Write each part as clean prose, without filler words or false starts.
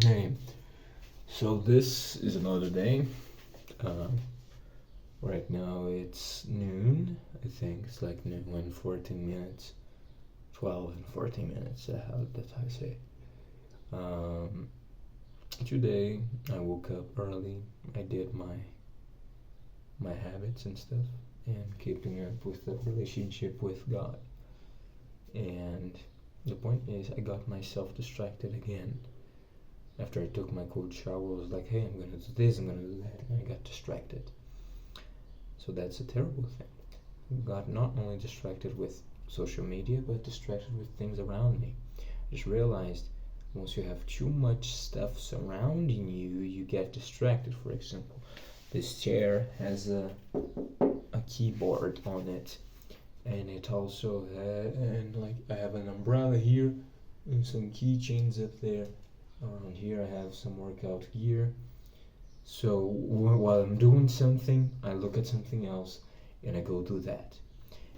Hey, so this is another day. Uh, right now it's noon. I think it's like noon and 14 minutes. 12 and 14 minutes, how did I say? Um, Today I woke up early. I did my habits and stuff, and keeping up with the relationship with God. And the point is, I got myself distracted again. After I took my cold shower, I was like, hey, I'm gonna do this, I'm gonna do that, and I got distracted. So that's a terrible thing. Got not only distracted with social media, but distracted with things around me. Just realized once you have too much stuff surrounding you, you get distracted. For example, this chair has a keyboard on it, and it also and like I have an umbrella here and some keychains up there. Around here I have some workout gear. So while I'm doing something, I look at something else and I go do that.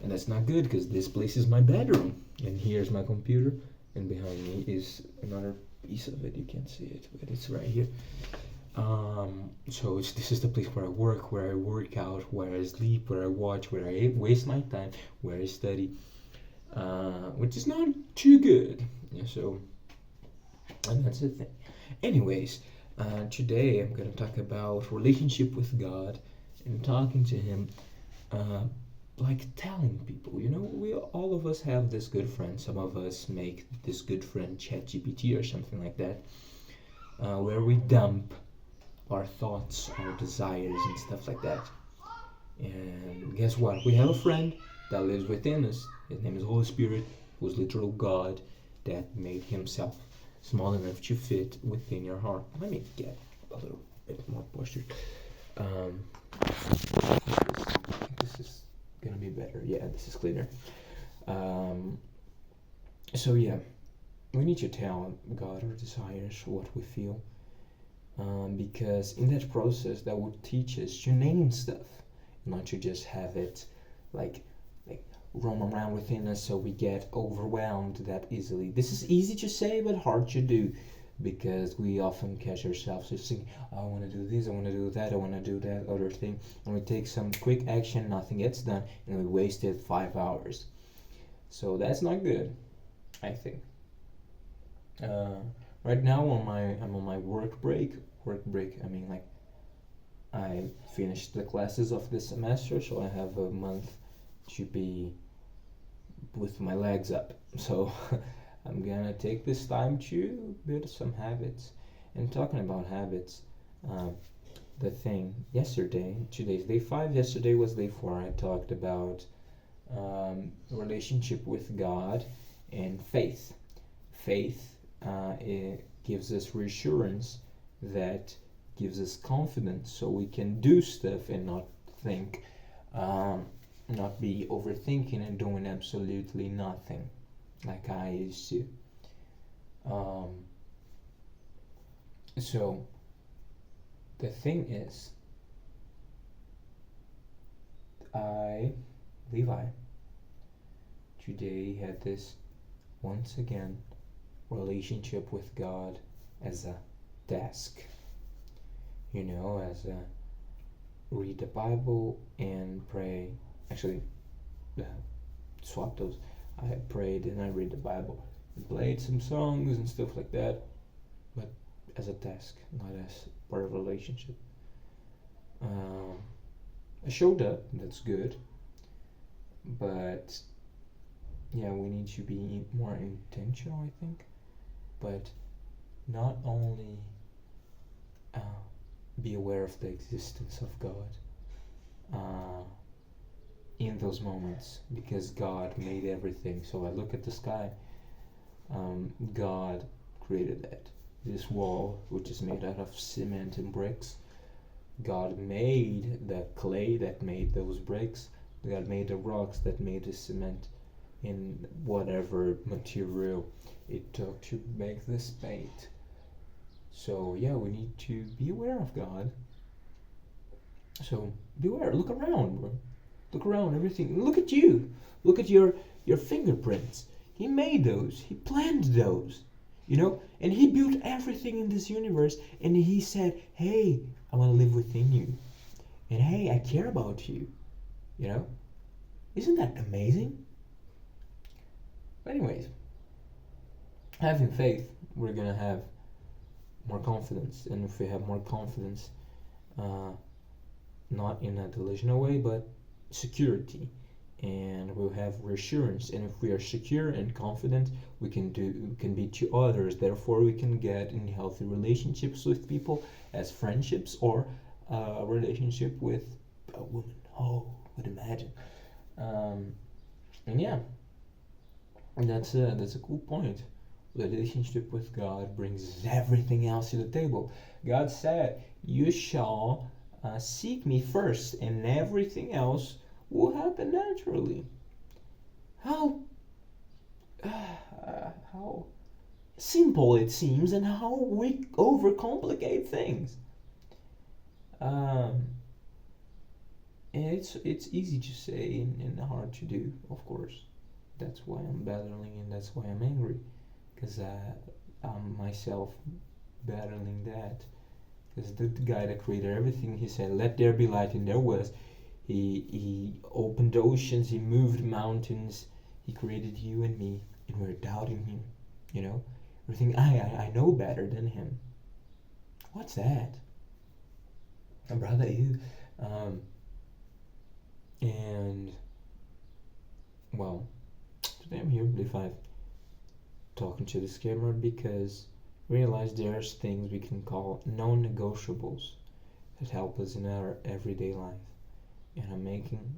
And that's not good because this place is my bedroom. And here's my computer, and behind me is another piece of it. You can't see it, but it's right here. So this is the place where I work out, where I sleep, where I watch, where I waste my time, where I study, which is not too good. Yeah, so, and that's the thing. Anyways, today I'm going to talk about relationship with God and talking to Him, like telling people. You know, we all of us have this good friend. Some of us make this good friend ChatGPT or something like that, where we dump our thoughts, our desires, and stuff like that. And guess what? We have a friend that lives within us. His name is Holy Spirit, who's literal God that made Himself small enough to fit within your heart. Let me get a little bit more posture. This is gonna be better. Yeah, this is cleaner. So yeah, we need to tell God our desires, what we feel, because in that process, that would teach us to name stuff, not to just have it like roam around within us, so we get overwhelmed that easily. This is easy to say but hard to do, because we often catch ourselves just thinking, oh, I want to do this, I want to do that, I want to do that other thing, and we take some quick action, nothing gets done, and we wasted 5 hours. So that's not good, I think. Right now I'm on my work break. I mean, like, I finished the classes of this semester, so I have a month to be with my legs up. So I'm gonna take this time to build some habits. And talking about habits, the thing yesterday, today's day 5, yesterday was day 4. I talked about relationship with God and faith. Faith, it gives us reassurance, that gives us confidence, so we can do stuff and not think, not be overthinking and doing absolutely nothing like I used to. So the thing is, Levi, today had this once again relationship with God as a task. You know, as a read the Bible and pray. Actually, swap those. I prayed and I read the Bible and played some songs and stuff like that, but as a task, not as part of a relationship. I showed up, that's good, but yeah, we need to be more intentional, I think, but not only be aware of the existence of God in those moments, because God made everything. So I look at the sky, God created that. This wall, which is made out of cement and bricks, God made the clay that made those bricks. God made the rocks that made the cement, in whatever material it took to make this paint. So yeah, we need to be aware of God. So be aware. Look around, bro. Look around, everything. Look at you. Look at your fingerprints. He made those. He planned those. And he built everything in this universe, and he said, hey, I want to live within you, and hey, I care about you. Isn't that amazing? But anyways, having faith, we're gonna have more confidence, and if we have more confidence, not in a delusional way, but security, and we'll have reassurance. And if we are secure and confident, we can be to others. Therefore, we can get in healthy relationships with people, as friendships, or a relationship with a woman. Oh, would imagine. And yeah, that's a cool point. Relationship with God brings everything else to the table. God said, "You shall seek me first, and everything else will happen naturally." How how simple it seems, and how we overcomplicate things. Um, and it's easy to say and hard to do, of course. That's why I'm battling, and that's why I'm angry, because I'm myself battling that. Because the guy that created everything, he said, "Let there be light," and there was. He opened oceans, he moved mountains, he created you and me, and we're doubting him. We're thinking, I know better than him. What's that? Brother, you. And well, today I'm here with 5 talking to this camera because realize there's things we can call non-negotiables that help us in our everyday life. And I'm making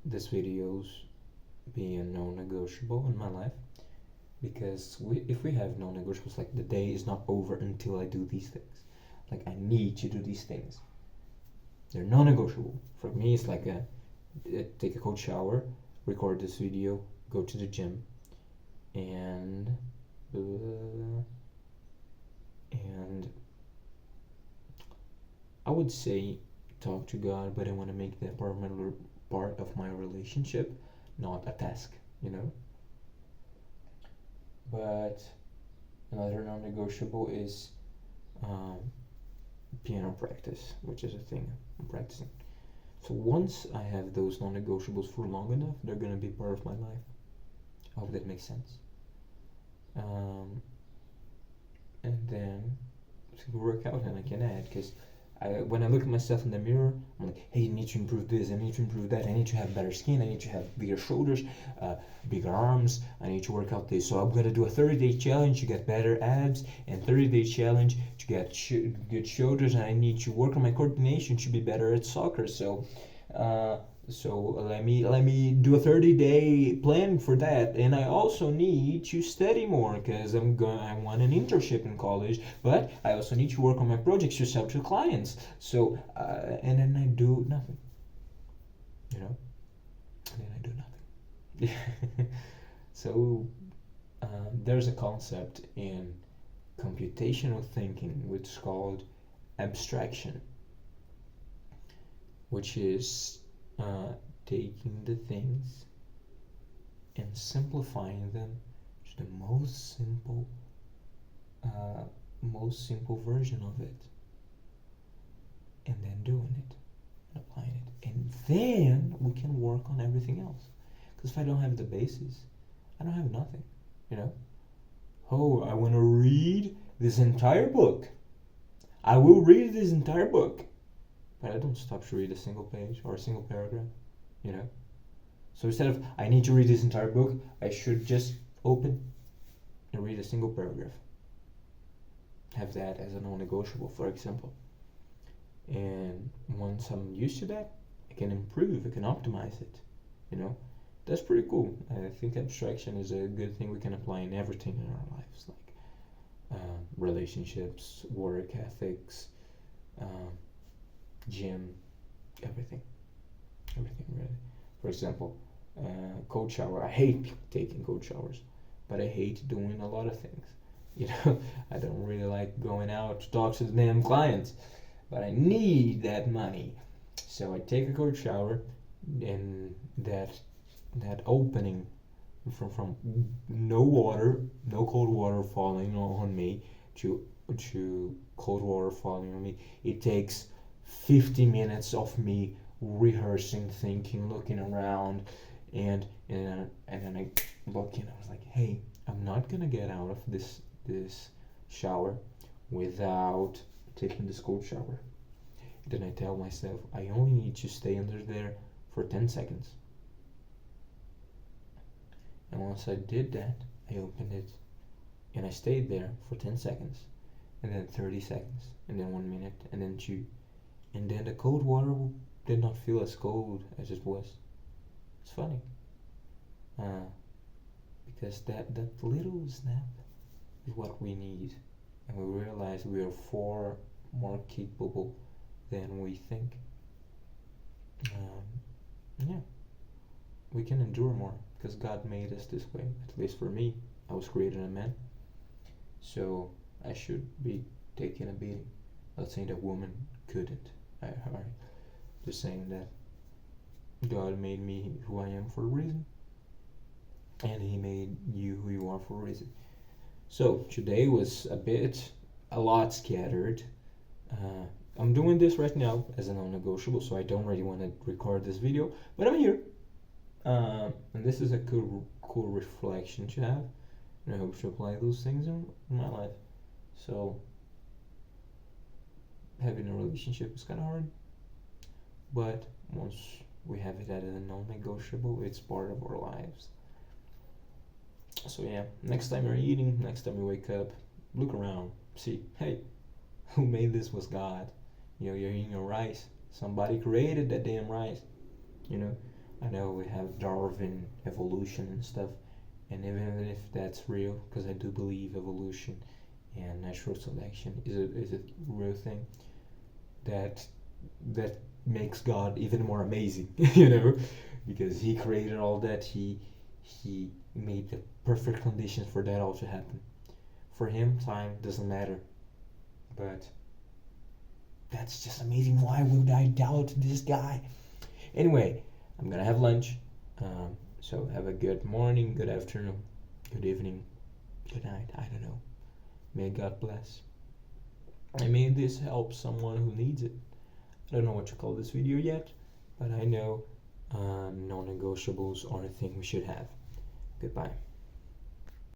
this videos be a non-negotiable in my life, because if we have non-negotiables, like the day is not over until I do these things, like I need to do these things, they're non-negotiable. For me, it's like take a cold shower, record this video, go to the gym, and I would say talk to God, but I want to make that part of my relationship, not a task, But another non-negotiable is piano practice, which is a thing I'm practicing. So once I have those non-negotiables for long enough, they're gonna be part of my life. I hope that makes sense. And then to work out, and I can add, because when I look at myself in the mirror, I'm like, hey, I need to improve this, I need to improve that, I need to have better skin, I need to have bigger shoulders, bigger arms, I need to work out this. So I'm going to do a 30-day challenge to get better abs, and 30-day challenge to get good shoulders, and I need to work on my coordination to be better at soccer. So let me do a 30-day plan for that, and I also need to study more because I want an internship in college, but I also need to work on my projects to sell to clients. So and then I do nothing, and then I do nothing. So there's a concept in computational thinking which is called abstraction, which is taking the things and simplifying them to the most simple version of it, and then doing it and applying it, and then we can work on everything else. Because if I don't have the basis, I don't have nothing. Oh, I want to read this entire book. I will read this entire book, but I don't stop to read a single page or a single paragraph, So instead of, I need to read this entire book, I should just open and read a single paragraph. Have that as a non-negotiable, for example. And once I'm used to that, I can improve, I can optimize it, That's pretty cool. I think abstraction is a good thing we can apply in everything in our lives, like relationships, work ethics, gym, everything really. For example, cold shower. I hate taking cold showers, but I hate doing a lot of things. I don't really like going out to talk to the damn clients, but I need that money, so I take a cold shower, and that opening from no water, no cold water falling on me to cold water falling on me. It takes 50 minutes of me rehearsing, thinking, looking around, and then I look and I was like, hey, I'm not gonna get out of this shower without taking this cold shower. Then I tell myself I only need to stay under there for 10 seconds. And once I did that, I opened it and I stayed there for 10 seconds, and then 30 seconds, and then 1 minute, and then 2. And then the cold water did not feel as cold as it was. It's funny. Because that little snap is what we need. And we realize we are far more capable than we think. Yeah, we can endure more because God made us this way. At least for me, I was created a man, so I should be taking a beating. Not saying that woman couldn't. I just saying that God made me who I am for a reason, and He made you who you are for a reason. So today was a lot scattered. I'm doing this right now as a non-negotiable, so I don't really want to record this video, but I'm here. And this is a cool reflection to have, and I hope to apply those things in my life. So having a relationship is kind of hard, but once we have it as a non-negotiable, it's part of our lives. So yeah, next time you're eating, next time you wake up, look around, see, hey, who made this was God. You're eating your rice. Somebody created that damn rice. I know we have Darwin, evolution and stuff, and even if that's real, because I do believe evolution and natural selection is a real thing, that makes God even more amazing, because He created all that. He made the perfect conditions for that all to happen. For Him, time doesn't matter, but that's just amazing. Why would I doubt this guy? Anyway, I'm gonna have lunch. So have a good morning, good afternoon, good evening, good night. I don't know. May God bless. And may this help someone who needs it. I don't know what to call this video yet, but I know non-negotiables are a thing we should have. Goodbye.